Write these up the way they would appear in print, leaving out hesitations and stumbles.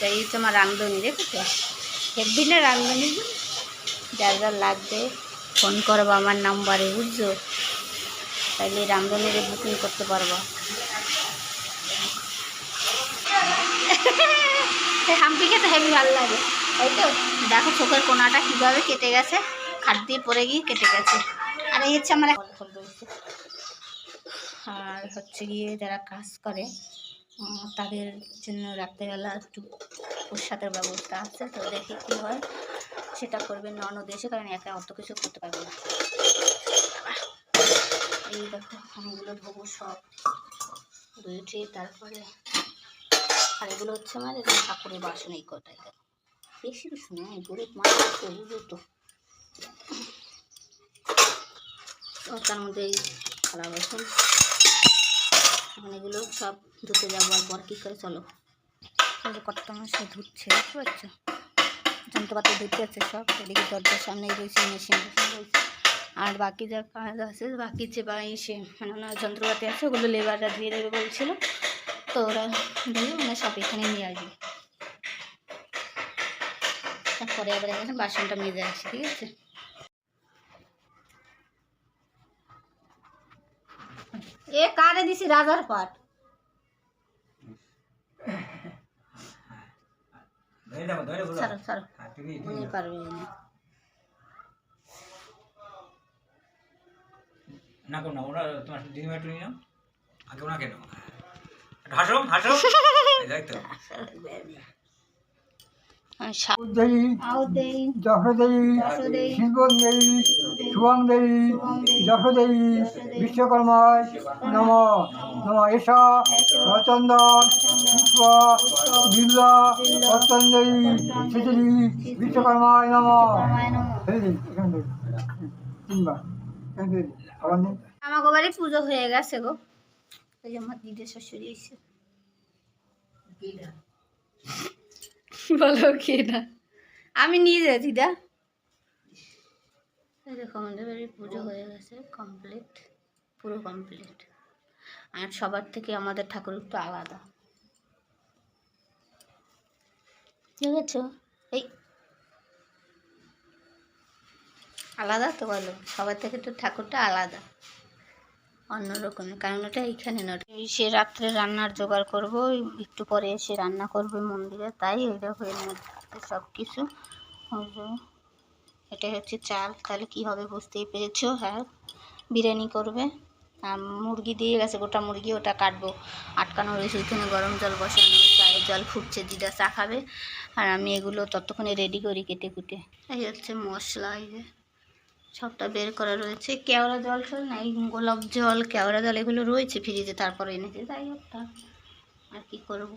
হচ্ছে। এই হচ্ছে আমার রামধনি, দেখেছো? হেব্বি না রামধনি? যার যার লাগবে ফোন করবো আমার নাম্বারে, বুঝছো? তাইলে রামধনিরে বুকিং করতে পারবো। হাম্পিকে তো হেবি ভালো লাগে, তাই তো। দেখো চোখের কোনাটা কীভাবে কেটে গেছে, খাট দিয়ে পড়ে গিয়ে কেটে গেছে। আর এই হচ্ছে আমার আর হচ্ছে গিয়ে যারা কাজ করে তাদের জন্য রাত্রেবেলা একটু প্রসাদের ব্যবস্থা আছে, তো দেখি কী হয় সেটা করবে ননদ এসে, কারণ একা অত কিছু করতে পারবে না। এই দেখো খানাগুলো ধোবো সব ধুয়ে, তারপরে আর এগুলো হচ্ছে আমার ঠাকুরের বাসন, এই কটাই দেখো, বেশি কিছু নয়, গরিব মানুষ তো বুঝো তো। তার মধ্যে এই খারাপ বাসন, এখন এগুলো সব ধুতে যাবো। আর পর কী করে চলো, কতটা মানুষ ধুচ্ছে, বুঝতে পারছো? যন্ত্রপাতি ধুতে আছে সব, এদিকে দরজার সামনে রয়েছে মেশিন রয়েছে। আর বাকি যা কাজ আছে, বাকি যে সে মানে যন্ত্রপাতি আছে ওগুলো লেবাররা ধুয়ে দেবে বলছিল, তো ওরা ধুয়ে মানে সব এখানে নিয়ে আসবে। তারপরে আবার এখানে বাসনটা মেজে আসে, ঠিক আছে? এ কারে দিছি রাজার পাট, ছাড়ো ছাড়ো, উনি পারবে না কোনো ওরা তোমার দিদিমা একটু নিয়ে নাও, আগে ওনাকে নাও, হাসো হাসো, যাই তো। বিশ্বকর্মায় নম নম এষা চন্দন পুষ্প বিল্লা অত্যঞ্জলি খিচুড়ি বিশ্বকর্মায় নম। তিনবার আমাকে বাড়ি পুজো হয়ে গেছে গো, ওই যে আমার দিদি শ্বশুরি এসে। বলো কি না, আমি নিজে দিদা। দেখো আমাদের বাড়ির পুজো হয়ে গেছে, কমপ্লিট, পুরো কমপ্লিট। আর সবার থেকে আমাদের ঠাকুর একটু আলাদা, বুঝেছো? এই আলাদা তো, বলো সবার থেকে তো ঠাকুরটা আলাদা, অন্যরকমের, কারণ ওটা এইখানে নয়। সে রাত্রে রান্নার জোগাড় করবো, একটু পরে এসে রান্না করবে মন্দিরে, তাই এটা হয়ে মধ্যে সব কিছু। এটাই হচ্ছে চাল, তাহলে কি হবে বুঝতেই পেরেছো। হ্যাঁ, বিরিয়ানি করবে, আর মুরগি দিয়ে গেছে, গোটা মুরগি, ওটা কাটবো, আটকানো রয়েছে ওইখানে, গরম জল বসানো, চায়ের জল ফুটছে, দিদা চা খাবে, আর আমি এগুলো ততক্ষণে রেডি করি কেটে কুটে। এই হচ্ছে মশলা, এই যে সবটা বের করা রয়েছে, কেওড়া জল টল নাই, গোলাপ জল কেওড়া জল এগুলো রয়েছে ফ্রিজে, তারপরে এনেছে, যাই হোক তা আর কি করবো।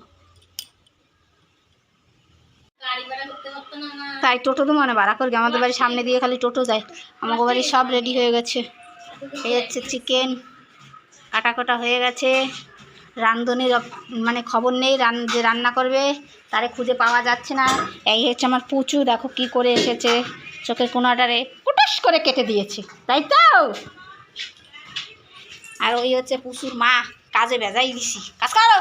তাই টোটো তো মানে ভাড়া করবে, আমাদের বাড়ির সামনে দিয়ে খালি টোটো যায়। আমাদের বাড়ির সব রেডি হয়ে গেছে, এই হচ্ছে চিকেন কাটা হয়ে গেছে। রাঁধুনির মানে খবর নেই, যে রান্না করবে তারে খুঁজে পাওয়া যাচ্ছে না। এই হচ্ছে আমার পুচু, দেখো কি করে এসেছে, চোখের কোনাটারে পুটুস করে কেটে দিয়েছে, তাই তো। আর ওই হচ্ছে পুচুর মা, কাজে ভেজাই দিছি, কাজ করো,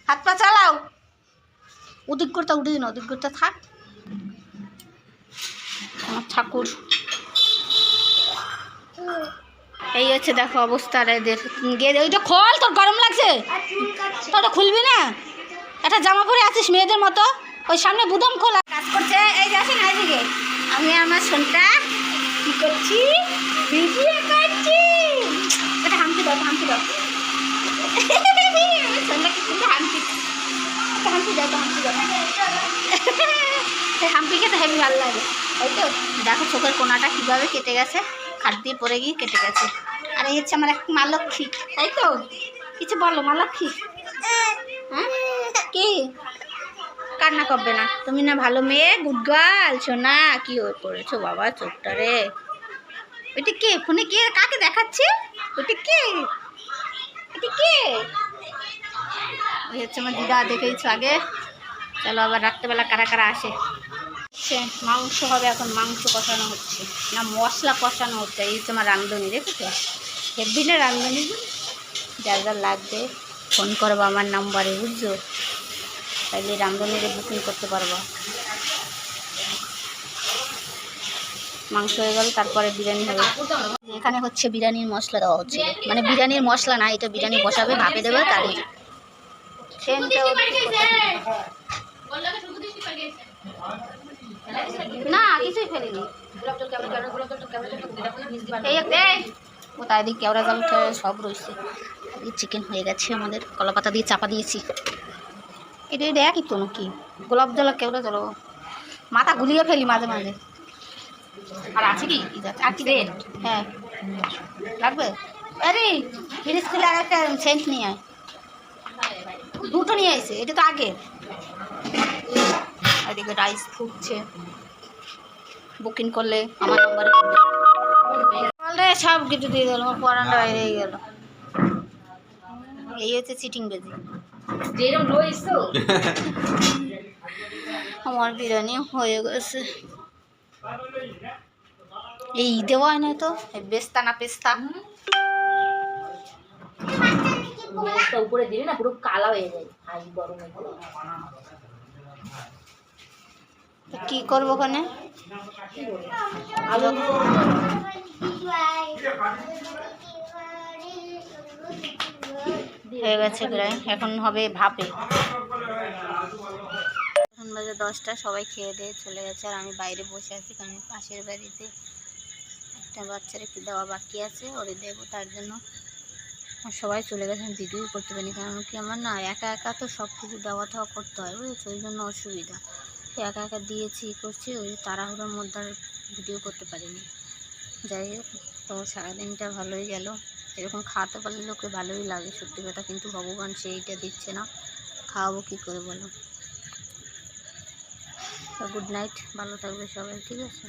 হাত পা চালাও, ওদিক করতে উঠে দিন, ওদিক করতে থাক। আমার ঠাকুর, এই হচ্ছে দেখো অবস্থা এদের। ওইটা খোল, তোর গরম লাগছে, তোটা খুলবি না, একটা জামা পরে আছিস মেয়েদের মতো, ওই সামনে বুদম খোলা কাজ করছে। এই যে আসেন এইদিকে, আমি আমার সোনটা কি করছি, ভিডিও করছি। এটা হামকি দাও, হামকি দাও, সোনটা কি করছে, হামকি হামকি দাও, হামকি দাও। হাম্পিকে তো হেবি ভালো লাগে, তাই তো। দেখো চোখের কোনাটা কীভাবে কেটে গেছে, খাট দিয়ে পড়ে গিয়ে কেটে গেছে। আর এই হচ্ছে আমার এক মা লক্ষ্মী, তাই তো। কিছু বলো মা লক্ষ্মী, হ্যাঁ কি কান্না করবে না, তুমি না ভালো মেয়ে, গুড গার্ল সোনা। কি করেছো বাবা চোখটা রে, ওইটা কে ফোনে, কে কাকে দেখাচ্ছে, ওইটা কে, এটা কে? ওই হচ্ছে আমার দিদা, দেখেইছো আগে। চলো আবার রাত্রেবেলা কারা কারা আসে। মাংস হবে এখন, মাংস কষানো হচ্ছে না মশলা কষানো হচ্ছে। এই হচ্ছে আমার রাঁধুনি, দেখেছো? হেব্বি না রাঁধুনি? যার যার লাগবে ফোন করবো আমার নাম্বারে, বুঝছো? তাইলে রামধনিরে বুকিং করতে পারবো। মাংস হয়ে গেল, তারপরে বিরিয়ানি হবে। এখানে হচ্ছে বিরিয়ানির মশলা দেওয়া হচ্ছে, মানে বিরিয়ানির মশলা না, এটা বিরিয়ানি বসাবে, ভাপে দেবে, তার না কিছুই ফেলিনি। কোথায় দিক কেওড়া জল সব রয়েছে। চিকেন হয়ে গেছে আমাদের, কলা পাতা দিয়ে চাপা দিয়েছি। এটা একই তো নাকি, গোলাপ জল কেওড়া জল, মাথা গুলিয়ে ফেলি মাঝে মাঝে। আর আছে কি আর কি রেট? হ্যাঁ লাগবে। আরে ফ্রিজ খুলে আর একটা সেন্ট নিয়ে আয়, দুটো নিয়ে আসে, এটা তো আগে। এদিকে রাইস ফুটছে, বুকিং করলে আমার নাম্বারে বললে সব কিছু দিয়ে দিল, আমার পড়াটা হয়ে গেল। এই হচ্ছে চিটিং বেজি। আমার বিরিয়ানি হয়ে গেছে। এই দেওয়া হয় না তো, বেস্তা না পেস্তা উপরে দিলে না পুরো কালা হয়ে যায় গরমে। কি করবো ওখানে? আলু হয়ে গেছে প্রায়, এখন হবে ভাপে। এখন বাজে 10টা, সবাই খেয়ে দিয়ে চলে গেছে, আর আমি বাইরে বসে আছি, কারণ পাশের বাড়িতে একটা বাচ্চার একটু দেওয়া বাকি আছে, ওরে দেবো, তার জন্য। আর সবাই চলে গেছে, আমি ভিডিও করতে পারিনি, কারণ কি আমার না একা একা তো সব কিছু দেওয়া ঠাওয়া করতে হয়, বুঝেছো, ওই জন্য অসুবিধা। একা একা দিয়েছি করছি, ওই তাড়াহুড়োর মধ্যে আর ভিডিও করতে পারিনি। যাই হোক, তো সারাদিনটা ভালোই গেল। এরকম খাওয়াতে পারলে লোকে ভালোই লাগে, সত্যি কথা, কিন্তু ভগবান সেইটা দিচ্ছে না, খাওয়াবো কী করে বলো। তো গুড নাইট, ভালো থাকবে সবাই, ঠিক আছে।